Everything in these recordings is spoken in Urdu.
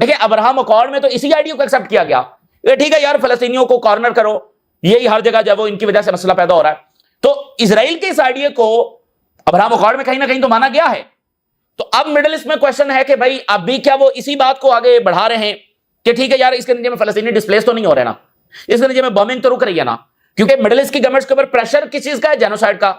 دیکھیں ابراہم اکارڈ میں تو اسی آئیڈیا کو ایکسپٹ کیا گیا کہ ٹھیک ہے یار فلسطینیوں کو کارنر کرو، یہی ہر جگہ جب وہ ان کی وجہ سے مسئلہ پیدا ہو رہا ہے. تو اسرائیل کے اس آئیڈیا کو ابراہم اکارڈ میں کہیں نہ کہیں تو مانا گیا ہے. تو اب مڈل ایسٹ میں کوشچن ہے کہ بھائی اب بھی کیا وہ اسی بات کو آگے بڑھا رہے ہیں کہ ٹھیک ہے یار اس کے نتیجے میں فلسطینی ڈسپلیس تو نہیں ہو رہے نا، اس کے نتیجے میں بومنگ تو رک رہی ہے نا، کیونکہ مڈل ایسٹ کی گورنمنٹس کے اوپر پریشر کس چیز کا ہے؟ جینوسائیڈ کا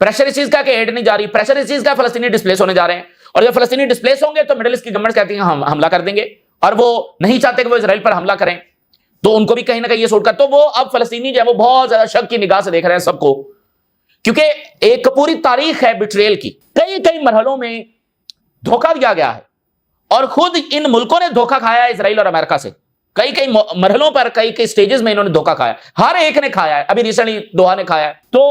پریشر، اس چیز کا کہ ایڈ نہیں جا رہی، پریشر اس چیز کا فلسطینی ڈسپلیس ہونے جا رہے ہیں. اور جب فلسطینی ڈسپلیس ہوں گے تو مڈل ایسٹ کی گورنمنٹ کہتی ہیں ہم حملہ کر دیں گے، اور وہ نہیں چاہتے کہ وہ اسرائیل پر حملہ کریں، تو ان کو بھی کہیں نہ کہیں یہ سوٹ کر، تو وہ اب فلسطینی جو ہے وہ بہت زیادہ شک کی نگاہ سے دیکھ رہے ہیں سب کو، کیونکہ ایک پوری تاریخ ہے بٹریل کی، کئی مرحلوں میں دھوکہ دیا گیا ہے، اور خود ان ملکوں نے دھوکہ کھایا ہے اسرائیل اور امریکہ سے، کئی مرحلوں پر کئی سٹیجز میں انہوں نے دھوکہ کھایا، ہر ایک نے کھایا ہے، ابھی ریسنٹلی دوحہ نے کھایا ہے. تو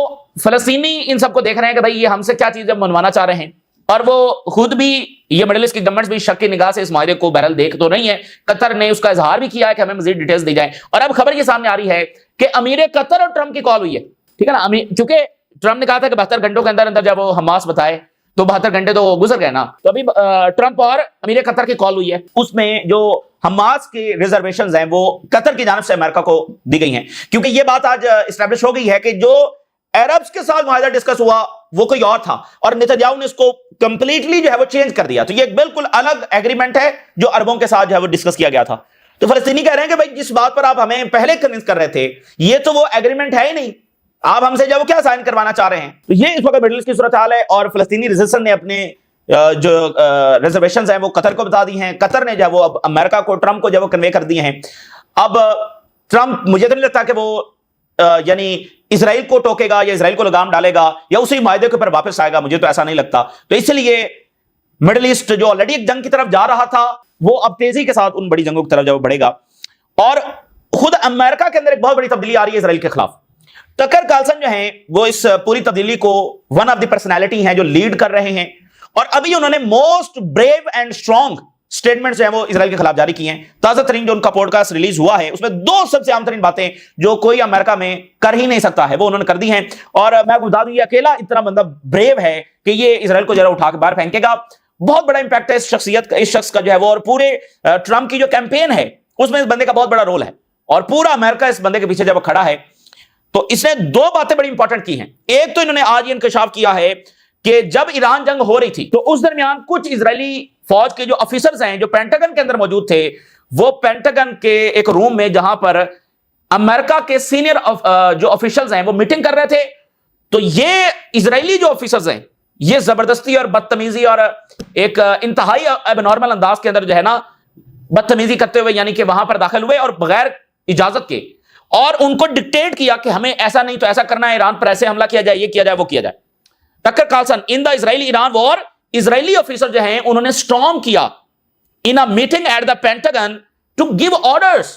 فلسطینی ان سب کو دیکھ رہے ہیں کہ بھائی یہ ہم سے کیا چیزیں منوانا چاہ رہے ہیں، اور وہ خود بھی یہ مڈل ایسٹ کی گورنمنٹس بھی شک کی نگاہ سے اس معاہدے کو بہرحال دیکھ تو نہیں ہے. قطر نے اس کا اظہار بھی کیا ہے کہ ہمیں مزید ڈیٹیلز دی جائیں، اور اب خبر یہ سامنے آ رہی ہے کہ امیر قطر اور ٹرمپ کی کال ہوئی ہے، ٹھیک ہے نا، چونکہ ٹرمپ نے کہا تھا کہ 72 گھنٹوں کے اندر جب وہ حماس بتائے تو 72 گھنٹے تو گزر گئے نا، تو ابھی ٹرمپ اور امیر قطر کی کال ہوئی ہے. اس میں جو حماس کی ریزرویشنز ہیں وہ قطر کی جانب سے امریکہ کو دی گئی ہیں، کیونکہ یہ بات آج اسٹیبلش ہو گئی ہے کہ جو عربز کے ساتھ معاہدہ ڈسکس ہوا وہ کوئی اور تھا، اور نتنیاہو نے اس کو کمپلیٹلی جو ہے وہ چینج کر دیا. تو یہ ایک بالکل الگ ایگریمنٹ ہے جو عربوں کے ساتھ جو ہے وہ ڈسکس کیا گیا تھا. تو فلسطینی کہہ رہے ہیں کہ بھائی جس بات پر آپ ہمیں پہلے کنونس کر رہے تھے یہ تو وہ ایگریمنٹ ہے ہی نہیں، آپ ہم سے جو کیا سائن کروانا چاہ رہے ہیں. تو یہ اس وقت مڈل ایسٹ کی صورتحال ہے، اور فلسطینی ریزسٹنس نے اپنے جو ریزرویشنز ہیں وہ قطر کو بتا دی ہیں، قطر نے جو وہ اب امریکہ کو ٹرمپ کو جو وہ کنوے کر دیے ہیں. اب ٹرمپ مجھے تو نہیں لگتا کہ وہ یعنی اسرائیل کو ٹوکے گا یا اسرائیل کو لگام ڈالے گا یا اسی معاہدے کے اوپر واپس آئے گا، مجھے تو ایسا نہیں لگتا. تو اس لیے مڈل ایسٹ جو آلریڈی ایک جنگ کی طرف جا رہا تھا وہ اب تیزی کے ساتھ ان بڑی جنگوں کی طرف جو بڑھے گا. اور خود امریکہ کے اندر ایک بہت بڑی تبدیلی آ رہی ہے اسرائیل کے خلاف. ٹکر کارلسن جو ہیں وہ اس پوری تبدیلی کو ون آف دی پرسنالٹی ہیں جو لیڈ کر رہے ہیں، اور ابھی انہوں نے most brave and strong statements ہیں وہ اسرائیل کے خلاف جاری کی ہیں. تازہ ترین جو ان کا پوڈ کاسٹ ریلیز ہوا ہے اس میں 2 سب سے عام ترین باتیں جو کوئی امریکہ میں کر ہی نہیں سکتا ہے وہ انہوں نے کر دی ہیں. اور میں آپ کو بتا دوں یہ اکیلا اتنا بندہ بریو ہے کہ یہ اسرائیل کو ذرا اٹھا کے باہر پھینکے گا. بہت بڑا امپیکٹ ہے اس شخص کا جو ہے وہ، اور پورے ٹرمپ کی جو کیمپین ہے اس میں اس بندے کا بہت بڑا رول ہے، اور پورا امریکہ اس بندے کے پیچھے جب کھڑا ہے. تو اس نے 2 باتیں بڑی امپورٹنٹ کی ہیں. ایک تو انہوں نے آج یہ انکشاف کیا ہے کہ جب ایران جنگ ہو رہی تھی تو اس درمیان کچھ اسرائیلی فوج کے جو افیسرز ہیں جو پینٹاگن کے اندر موجود تھے، وہ پینٹاگن کے ایک روم میں جہاں پر امریکہ کے سینئر جو افیشلز ہیں وہ میٹنگ کر رہے تھے، تو یہ اسرائیلی جو افیسرز ہیں یہ زبردستی اور بدتمیزی اور ایک انتہائی اب نارمل انداز کے اندر جو ہے نا بدتمیزی کرتے ہوئے یعنی کہ وہاں پر داخل ہوئے اور بغیر اجازت کے، اور ان کو ڈکٹیٹ کیا کہ ہمیں ایسا نہیں تو ایسا کرنا ہے، ایران پر ایسے حملہ کیا جائے، یہ کیا جائے وہ کیا جائے. Tucker Carlson on the Israeli Iran war, Israeli officer جو ہیں انہوں نے سٹارم کیا in a meeting at the Pentagon to give orders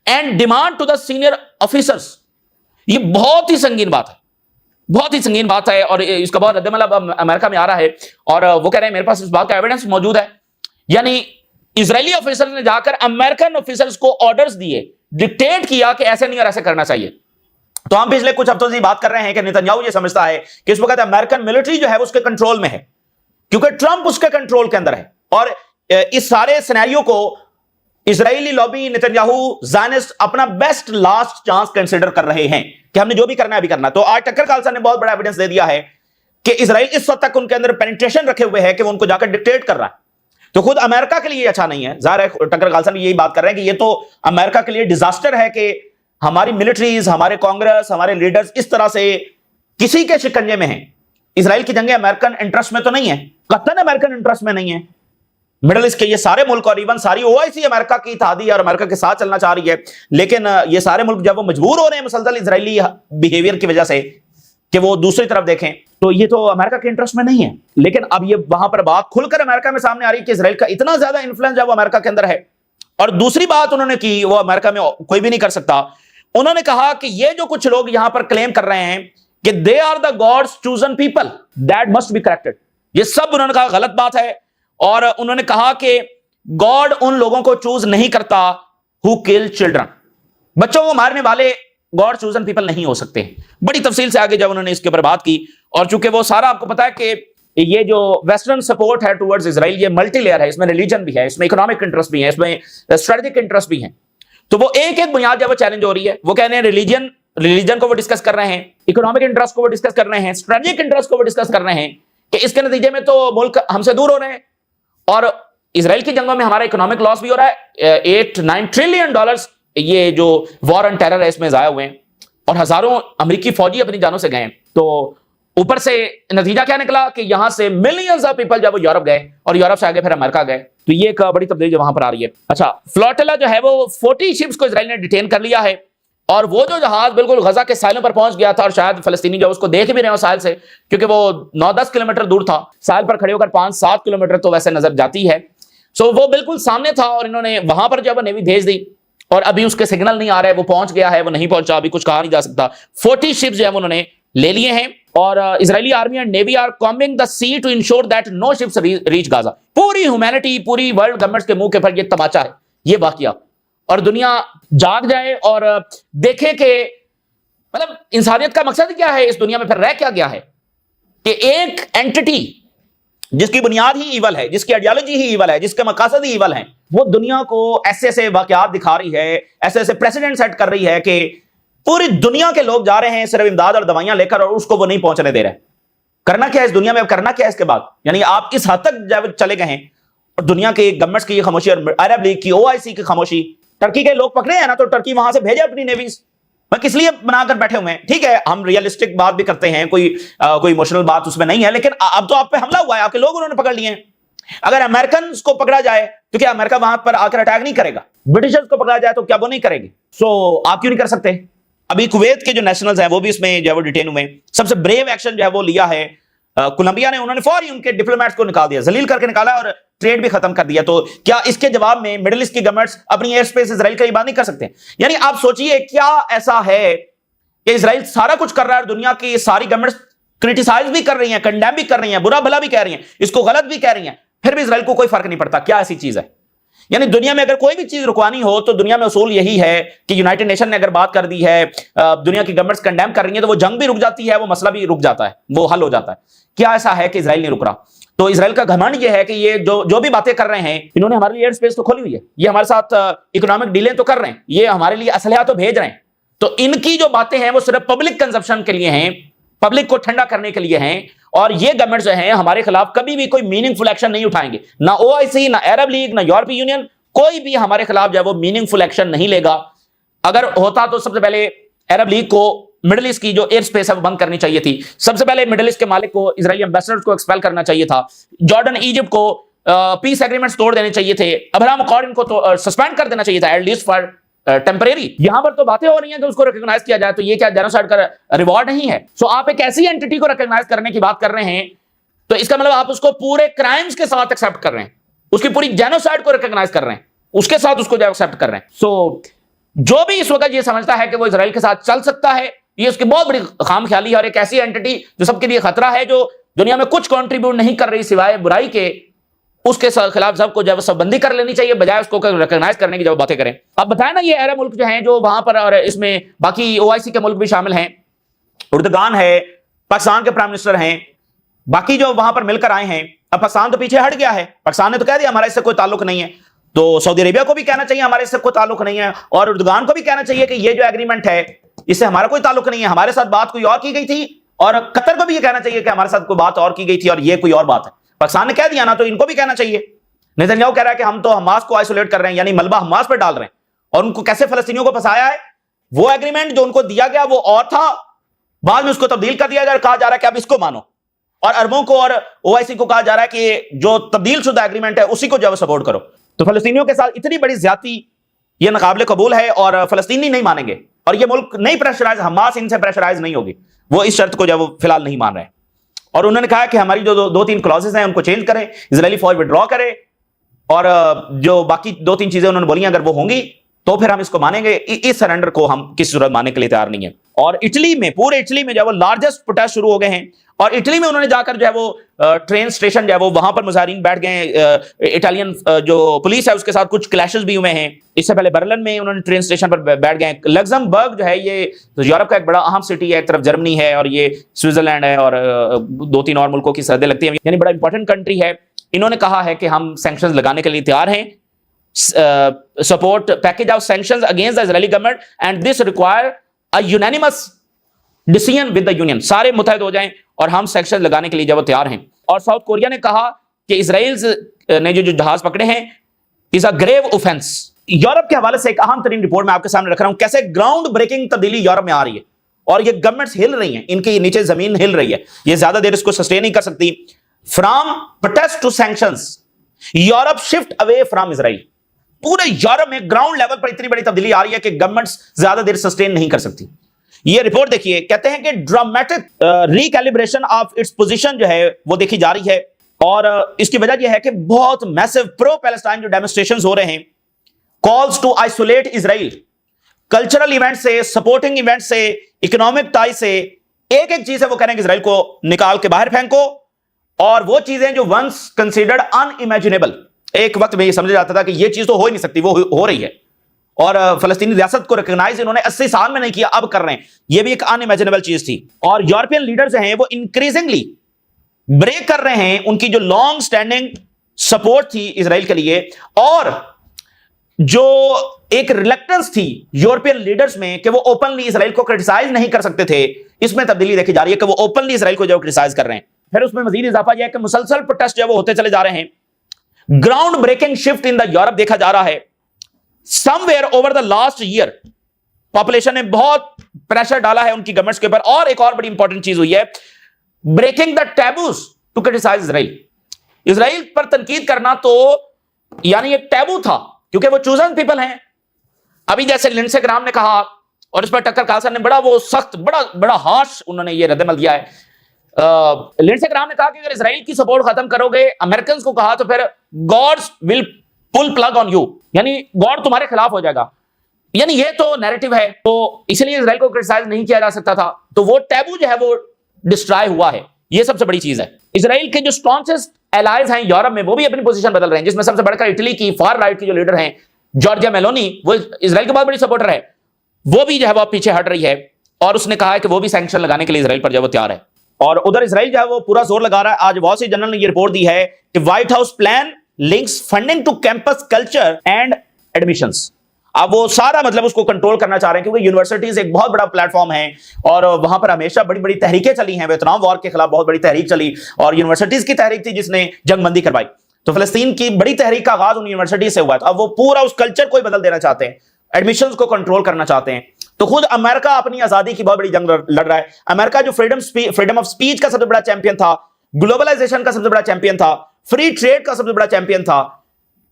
and demand to the senior officers. یہ بہت ہی سنگین بات ہے، بہت ہی سنگین بات ہے، اور اس کا بہت رد عمل اب امریکہ میں آ رہا ہے، اور وہ کہہ رہے ہیں میرے پاس اس بات کا ایویڈنس موجود ہے. یعنی اسرائیلی آفیسر نے جا کر امریکن آفیسرز کو آرڈرز دیے، ڈکٹیٹ کیا کہ ایسے نہیں اور ایسے کرنا چاہیے. تو ہم پچھلے کچھ ہفتوں سے بات کر رہے ہیں کہ نتنیاہو یہ سمجھتا ہے کہ اس وقت امریکن ملٹری جو ہے اس کے کنٹرول میں ہے، کیونکہ ٹرمپ اس کے کنٹرول کے اندر ہے. اور اس سارے سینیریو کو اسرائیلی لابی نتنیاہو زائنسٹ اپنا بیسٹ لاسٹ چانس کنسیڈر کر رہے ہیں کہ ہم نے جو بھی کرنا ہے ابھی کرنا. تو آج ٹکر کارلسن نے بہت بڑا ایویڈنس دے دیا ہے کہ اسرائیل اس وقت تک ان کے اندر پینیٹریشن رکھے ہوئے ہے کہ وہ ان کو جا کر ڈکٹیٹ کر رہا ہے. تو خود امریکہ کے لیے یہ اچھا نہیں ہے. ظاہر ہے ٹکر کارلسن یہی بات کر رہے ہیں کہ یہ تو امریکہ کے لیے ڈیزاسٹر ہے کہ ہماری ملٹریز، ہمارے کانگریس، ہمارے لیڈرز اس طرح سے کسی کے شکنجے میں ہیں. اسرائیل کی جنگیں امریکن انٹرسٹ میں تو نہیں ہے، قطعاً امریکن انٹرسٹ میں نہیں ہے. مڈل ایسٹ کے یہ سارے ملک اور ایون ساری OIC امریکہ کی اتحادی اور امریکہ کے ساتھ چلنا چاہ رہی ہے، لیکن یہ سارے ملک جب وہ مجبور ہو رہے ہیں مسلسل اسرائیلی بیہیویئر کی وجہ سے کہ وہ دوسری طرف دیکھیں، تو یہ تو امریکہ کے انٹرسٹ میں نہیں ہے. لیکن اب یہ وہاں پر بات کھل کر امریکہ میں سامنے آ رہی ہے کہ اسرائیل کا اتنا زیادہ انفلوئنس جو وہ امریکہ کے اندر ہے. اور دوسری بات انہوں نے کی وہ امریکہ میں کوئی بھی نہیں کر سکتا، انہوں نے کہا کہ یہ جو کچھ لوگ یہاں پر کلیم کر رہے ہیں کہ they are the God's chosen people that must be corrected, یہ سب انہوں نے کہا غلط بات ہے. اور انہوں نے کہا کہ گاڈ ان لوگوں کو چوز نہیں کرتا ہو کل چلڈرن، بچوں کو مارنے والے گاڈ چوزن پیپل نہیں ہو سکتے. بڑی تفصیل سے آگے جب انہوں نے اس کے اوپر بات کی، اور چونکہ وہ سارا آپ کو پتا ہے کہ یہ جو ویسٹرن سپورٹ ہے ٹورڈز اسرائیل یہ ملٹی لیئر ہے، اس میں ریلیجن بھی ہے، اس میں اکنامک انٹرسٹ بھی ہے، اس میں اسٹریٹجک انٹرسٹ بھی ہیں. تو وہ ایک ایک بنیاد جب وہ چیلنج ہو رہی ہے، وہ کہنے ہیں ریلیجن کو وہ ڈسکس کر رہے ہیں، اکنامک انٹرسٹ کو وہ ڈسکس کر رہے ہیں، اسٹریٹجک انٹرسٹ کو وہ ڈسکس کر رہے ہیں کہ اس کے نتیجے میں تو ملک ہم سے دور ہو رہے ہیں. اور اسرائیل کی جنگوں میں ہمارا اکنامک لاس بھی ہو رہا ہے، 8-9 ٹریلین ڈالرز یہ جو وار آن ٹیرر ہے اس میں ضائع ہوئے ہیں، اور ہزاروں امریکی فوجی اپنی جانوں سے گئے ہیں. تو اوپر سے نتیجہ کیا نکلا کہ یہاں سے ملینز آف پیپل جب وہ یورپ گئے اور یورپ سے آگے پھر امریکہ گئے. تو یہ ایک بڑی تبدیلی جو وہاں پر آ رہی ہے. اچھا، فلوٹیلا جو ہے وہ 40 شپس کو اسرائیل نے ڈیٹین کر لیا ہے، اور وہ جو جہاز بالکل غزہ کے ساحلوں پر پہنچ گیا تھا، اور شاید فلسطینی جو اس کو دیکھ بھی رہے ہو ساحل سے، کیونکہ وہ 9-10 کلومیٹر دور تھا، ساحل پر کھڑے ہو کر 5-7 کلومیٹر تو ویسے نظر جاتی ہے. سو وہ بالکل سامنے تھا، اور انہوں نے وہاں پر جب نیوی بھیج دی، اور ابھی اس کے سگنل نہیں آ رہا ہے وہ پہنچ گیا ہے وہ نہیں پہنچا، ابھی کچھ کہا نہیں جا سکتا. 40 شپس جو ہے انہوں نے لے لیے ہیں، اور Israeli army and navy are combing the sea to ensure that no ships reach Gaza. پوری ہیومینٹی، پوری ورلڈ گورنمنٹس کے منہ کے پر یہ تماچا ہے، یہ واقعہ، اور دنیا جاگ جائے اور دیکھے کہ مطلب انسانیت کا مقصد کیا ہے، اس دنیا میں پھر رہ کیا گیا ہے کہ ایک اینٹی جس کی بنیاد ہی ایول ہے، جس کی آئیڈیالوجی ہی ایول ہے، جس کے مقاصد ہی ایول ہیں، وہ دنیا کو ایسے ایسے واقعات دکھا رہی ہے، ایسے ایسے پریسیڈنٹ سیٹ کر رہی ہے کہ پوری دنیا کے لوگ جا رہے ہیں صرف امداد اور دوائیاں لے کر، اور اس کو وہ نہیں پہنچنے دے رہے. کرنا کیا ہے اس دنیا میں، کرنا کیا ہے اس کے بعد؟ یعنی آپ اس حد تک جب چلے گئے ہیں، اور دنیا کی گورنمنٹس کی یہ خاموشی، اور عرب لیگ کی، OIC کی خاموشی، ٹرکی کے لوگ پکڑے ہیں نا، تو ٹرکی وہاں سے بھیجے اپنی نیویز. میں کس لیے بنا کر بیٹھے ہوئے ہیں؟ ٹھیک ہے ہم ریئلسٹک بات بھی کرتے ہیں، کوئی ایموشنل بات اس میں نہیں ہے، لیکن اب تو آپ پہ حملہ ہوا ہے، آپ کے لوگ انہوں نے پکڑ لیے ہیں. اگر امریکنز کو پکڑا جائے تو کیا امریکہ وہاں پر آ کر اٹیک نہیں کرے گا؟ برٹشرز کو پکڑا جائے تو کیا وہ نہیں کرے گی؟ سو آپ کیوں نہیں کر سکتے؟ ابھی کویت کے جو نیشنلز ہیں وہ بھی اس میں جو ہے وہ ڈیٹین ہوئے ہیں. سب سے بریو ایکشن جو ہے وہ لیا ہے کولمبیا نے، انہوں نے فوری ان کے ڈپلومیٹس کو نکال دیا، ذلیل کر کے نکالا، اور ٹریڈ بھی ختم کر دیا. تو کیا اس کے جواب میں مڈل ایسٹ کی گورنمنٹس اپنی ایئر اسپیس اسرائیل کا بات نہیں کر سکتے؟ یعنی آپ سوچئے کیا ایسا ہے کہ اسرائیل سارا کچھ کر رہا ہے، اور دنیا کی ساری گورنمنٹس کرٹیسائز بھی کر رہی ہیں، کنڈیم بھی کر رہی ہیں، برا بھلا بھی کہہ رہی ہیں، اس کو غلط بھی کہہ رہی ہیں، پھر بھی اسرائیل کو کوئی فرق نہیں پڑتا؟ کیا ایسی چیز ہے؟ یعنی دنیا میں اگر کوئی بھی چیز رکوانی ہو تو دنیا میں اصول یہی ہے کہ یونائٹڈ نیشن نے اگر بات کر دی ہے، دنیا کی گورنمنٹس کنڈیم کر رہی ہیں، تو وہ جنگ بھی رک جاتی ہے، وہ مسئلہ بھی رک جاتا ہے، وہ حل ہو جاتا ہے. کیا ایسا ہے کہ اسرائیل نہیں رک رہا؟ تو اسرائیل کا گھمنڈ یہ ہے کہ یہ جو بھی باتیں کر رہے ہیں، انہوں نے ہمارے لیے ایئر اسپیس تو کھولی ہوئی ہے، یہ ہمارے ساتھ اکنامک ڈیلیں تو کر رہے ہیں، یہ ہمارے لیے اسلحہ تو بھیج رہے ہیں. تو ان کی جو باتیں ہیں وہ صرف پبلک کنزمپشن کے لیے ہیں، پبلک کو ٹھنڈا کرنے کے لیے ہیں، اور یہ گورنمنٹ جو ہیں ہمارے خلاف کبھی بھی کوئی میننگ فل ایکشن نہیں اٹھائیں گے. نہ OIC، نہ عرب لیگ، نہ یورپی یونین، کوئی بھی ہمارے خلاف جو ہے وہ میننگ فل ایکشن نہیں لے گا. اگر ہوتا تو سب سے پہلے عرب لیگ کو مڈل ایسٹ کی جو ایئر اسپیس ہے وہ بند کرنی چاہیے تھی، سب سے پہلے مڈل ایسٹ کے مالک کو، اسرائیلی ایمبیسڈرز کو ایکسپیل کرنا چاہیے تھا، جارڈن ایجپٹ کو پیس ایگریمنٹس توڑ دینے چاہیے تھے، ابراہام اکارڈ کو تو سسپینڈ کر دینا چاہیے تھا ایٹ لیسٹ فار ٹیمپریری. یہاں پر تو باتیں ہو رہی ہیں کہ اس کو ریکگنائز کیا جائے، تو یہ کیا جینوسائیڈ کا ریوارڈ نہیں ہے؟ سو آپ ایک ایسی اینٹی کو ریکگنائز کرنے کی بات کر رہے ہیں، تو اس کا مطلب آپ اس کو پورے کرائمز کے ساتھ ایکسیپٹ کر رہے ہیں، اس کی پوری جینوسائیڈ کو ریکگنائز کر رہے ہیں، اس کے ساتھ اس کو جو ایکسیپٹ کر رہے ہیں. سو جو بھی اس وقت یہ سمجھتا ہے کہ وہ اسرائیل کے ساتھ چل سکتا ہے، یہ اس کی بہت بڑی خام خیالی ہے، اور ایک ایسی اینٹی جو سب کے لیے خطرہ ہے، جو دنیا میں کچھ کنٹریبیوٹ نہیں کر رہی سوائے برائی کے، اس کے خلاف سب کو جب سب بندی کر لینی چاہیے، بجائے اس کو ریکگنائز کرنے کی جب باتیں کریں. اب بتائیں نا، یہ عرب ملک جو ہیں جو وہاں پر، اور اس میں باقی OIC کے ملک بھی شامل ہیں، اردگان ہے، پاکستان کے پرائم منسٹر ہیں، باقی جو وہاں پر مل کر آئے ہیں. اب پاکستان تو پیچھے ہٹ گیا ہے، پاکستان نے تو کہہ دیا ہمارا اس سے کوئی تعلق نہیں ہے. تو سعودی عربیہ کو بھی کہنا چاہیے ہمارے اس سے کوئی تعلق نہیں ہے، اور اردگان کو بھی کہنا چاہیے کہ یہ جو ایگریمنٹ ہے اس سے ہمارا کوئی تعلق نہیں ہے، ہمارے ساتھ بات کوئی اور کی گئی تھی. اور قطر کو بھی یہ کہنا چاہیے کہ ہمارے ساتھ کوئی بات اور کی گئی تھی، اور یہ کوئی اور بات ہے. پاکستان نے کہہ دیا نا، تو ان کو بھی کہنا چاہیے. نیتن یاہو کہہ رہا ہے کہ ہم تو حماس کو آئسولیٹ کر رہے ہیں، یعنی ملبہ حماس پہ ڈال رہے ہیں، اور ان کو کیسے فلسطینیوں کو پھنسایا ہے. وہ ایگریمنٹ جو ان کو دیا گیا وہ اور تھا، بعد میں اس کو تبدیل کر دیا گیا، کہا جا رہا ہے کہ اب اس کو مانو، اور عربوں کو اور OIC کو کہا جا رہا ہے کہ جو تبدیل شدہ ایگریمنٹ ہے اسی کو جو سپورٹ کرو. تو فلسطینیوں کے ساتھ اتنی بڑی زیادتی یہ ناقابل قبول ہے، اور فلسطینی نہیں مانیں گے، اور یہ ملک نہیں پریشرائز، حماس ان سے پریشرائز نہیں ہوگی، وہ اس شرط کو جو فی الحال نہیں مان رہے. اور انہوں نے کہا کہ ہماری جو 2-3 کلازز ہیں ان کو چینج کریں، اسرائیلی فوج وڈرا کرے، اور جو باقی 2-3 چیزیں انہوں نے بولی ہیں اگر وہ ہوں گی تو پھر ہم اس کو مانیں گے. اس سرنڈر کو ہم کسی صورت ماننے کے لیے تیار نہیں ہے. اور اٹلی میں، پورے اٹلی میں جو ہے وہ لارجسٹ پروٹیسٹ شروع ہو گئے ہیں. اور اٹلی میں انہوں نے جا کر جو ہے وہ ٹرین سٹیشن جو ہے وہ وہاں پر مظاہرین بیٹھ گئے ہیں. اٹالین جو پولیس ہے اس کے ساتھ کچھ کلیشز بھی ہوئے ہیں. اس سے پہلے برلن میں انہوں نے ٹرین سٹیشن پر بیٹھ گئے ہیں. لگزمبرگ جو ہے یہ یورپ کا ایک بڑا اہم سٹی ہے. ایک طرف جرمنی ہے اور یہ سوئٹزرلینڈ ہے اور 2-3 اور ملکوں کی سرحدیں لگتی ہیں، یعنی بڑا امپورٹنٹ کنٹری ہے. انہوں نے کہا ہے کہ ہم سینکشنز لگانے کے لیے تیار ہیں. support package of sanctions against the Israeli government and this require a unanimous decision with the union. سارے متحد ہو جائیں اور ہم سینکشن لگانے کے لیے جب وہ تیار ہیں. اور ساؤتھ کوریا نے کہا کہ اسرائیل نے جو جہاز پکڑے ہیں is a grave offense. Europe کے حوالے سے ایک اہم ترین رپورٹ میں آپ کے سامنے رکھ رہا ہوں، کیسے گراؤنڈ بریکنگ تبدیلی یورپ میں آ رہی ہے اور یہ گورنمنٹس ہل رہی ہیں، ان کے نیچے زمین ہل رہی ہے، یہ زیادہ دیر اس کو سسٹین نہیں کر سکتی. From protest to sanctions Europe shift away from Israel. پورے یورپ میں گراؤنڈ لیول پر اتنی بڑی تبدیلی آ رہی ہے کہ گورنمنٹس زیادہ دیر سسٹین نہیں کر سکتی. یہ رپورٹ دیکھیے، کہتے ہیں کہ ڈرامیٹک ریکیلیبریشن آف اٹس پوزیشن جو ہے وہ دیکھی جا رہی ہے. اور اس کی وجہ یہ ہے کہ بہت میسو پرو پیلسٹائن جو ڈیمونسٹریشنز ہو رہے ہیں، calls to isolate Israel, cultural event سے، سپورٹنگ ایونٹ سے، اکنامک ٹائی سے، ایک ایک چیز ہے وہ کہہ رہے ہیں کہ اسرائیل کو نکال کے باہر پھینکو. اور وہ چیزیں جو ونس کنسیڈرڈ ان امیجنیبل، ایک وقت میں یہ سمجھا جاتا تھا کہ یہ چیز تو ہو ہی نہیں سکتی، وہ ہو رہی ہے. اور فلسطینی ریاست کو ریکگنائز انہوں نے 80 سال میں نہیں کیا، اب کر رہے ہیں. یہ بھی ایک ان امیجنیبل چیز تھی. اور یورپین لیڈرز ہیں وہ انکریزنگلی بریک کر رہے ہیں ان کی جو لانگ سٹینڈنگ سپورٹ تھی اسرائیل کے لیے، اور جو ایک ریلیکٹنس تھی یورپین لیڈرز میں کہ وہ اوپنلی اسرائیل کو کرٹیسائز نہیں کر سکتے تھے، اس میں تبدیلی دیکھی جا رہی ہے کہ وہ اوپنلی اسرائیل کو جو کرٹیسائز کر رہے ہیں. پھر اس میں مزید اضافہ یہ ہے کہ مسلسل پروٹیسٹ جو ہے وہ ہوتے چلے جا رہے ہیں. Ground breaking shift in the Europe دیکھا جا رہا ہے. Somewhere over the last year population نے بہت پریشر ڈالا ہے ان کی گورنمنٹس کے اوپر. اور ایک اور بڑی انپورٹنٹ چیز ہوئی ہے، breaking the taboos to criticise Israel. Israel پر تنقید کرنا تو یعنی ایک ٹیبو تھا کیونکہ وہ چوزن پیپل ہیں. ابھی جیسے لنڈسے گرام نے کہا اور اس پر ٹکر کارلسن نے بڑا وہ سخت بڑا ہارش انہوں نے یہ رد عمل دیا ہے. لنڈسے گرام نے کہا کہ اگر اسرائیل کی سپورٹ ختم کرو گے، امریکنز کو کہا، تو پھر God's will pull plug on you, یعنی گاڈ تمہارے خلاف ہو جائے گا. یعنی یہ تو نیریٹو ہے، تو اس لیے اسرائیل کو کرٹیسائز نہیں کیا جا سکتا تھا. تو وہ ٹیبو جو ہے وہ ڈسٹرائے ہوا ہے. یہ سب سے بڑی چیز ہے. اسرائیل کے جو اسٹرانچسٹ الائز ہیں یورپ میں وہ بھی اپنی پوزیشن بدل رہے ہیں، جس میں سب سے بڑھ کر اٹلی کی فار رائٹ کی جو لیڈر ہیں جارجیا میلونی، وہ اسرائیل کے بہت بڑی سپورٹر ہے، وہ بھی جو ہے وہ پیچھے ہٹ رہی ہے. اور اس نے کہا ہے کہ وہ بھی سینکشن لگانے کے لیے اسرائیل پر جو ہے وہ تیار ہے. اور ادھر اسرائیل جو ہے وہ پورا زور لگا رہا ہے. آج وال اسٹریٹ جرنل نے یہ رپورٹ دی ہے کہ White House plan links funding to campus culture and admissions. اب وہ سارا مطلب اس کو کنٹرول کرنا چاہ رہے ہیں کیونکہ یونیورسٹیز ایک بہت بڑا پلیٹ فارم ہے اور وہاں پر ہمیشہ بڑی بڑی تحریکیں چلی ہیں. ویتنام وار کے خلاف بہت بڑی تحریک چلی اور یونیورسٹیز کی تحریک تھی جس نے جنگ بندی کروائی. تو فلسطین کی بڑی تحریک کا آغاز ان یونیورسٹیز سے ہوا تھا. اب وہ پورا اس کلچر کو ہی بدل دینا چاہتے ہیں، ایڈمیشنز کو کنٹرول کرنا چاہتے ہیں. تو خود امریکہ اپنی آزادی کی بہت بڑی جنگ لڑ رہا ہے. امریکہ جو فریڈم آف سپیچ کا سب سے بڑا چیمپئن تھا، گلوبلائزیشن کا سب سے بڑا چیمپئن تھا، فری ٹریڈ کا سب سے بڑا چیمپئن تھا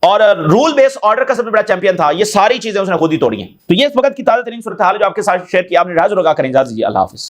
اور رول بیس آرڈر کا سب سے بڑا چیمپئن تھا، یہ ساری چیزیں اس نے خود ہی توڑی ہیں. تو یہ اس وقت کی تازہ ترین صورتحال جو آپ کے ساتھ شیئر کی، آپ نے راز رگا کریں. اجازت دیجیے، اللہ حافظ.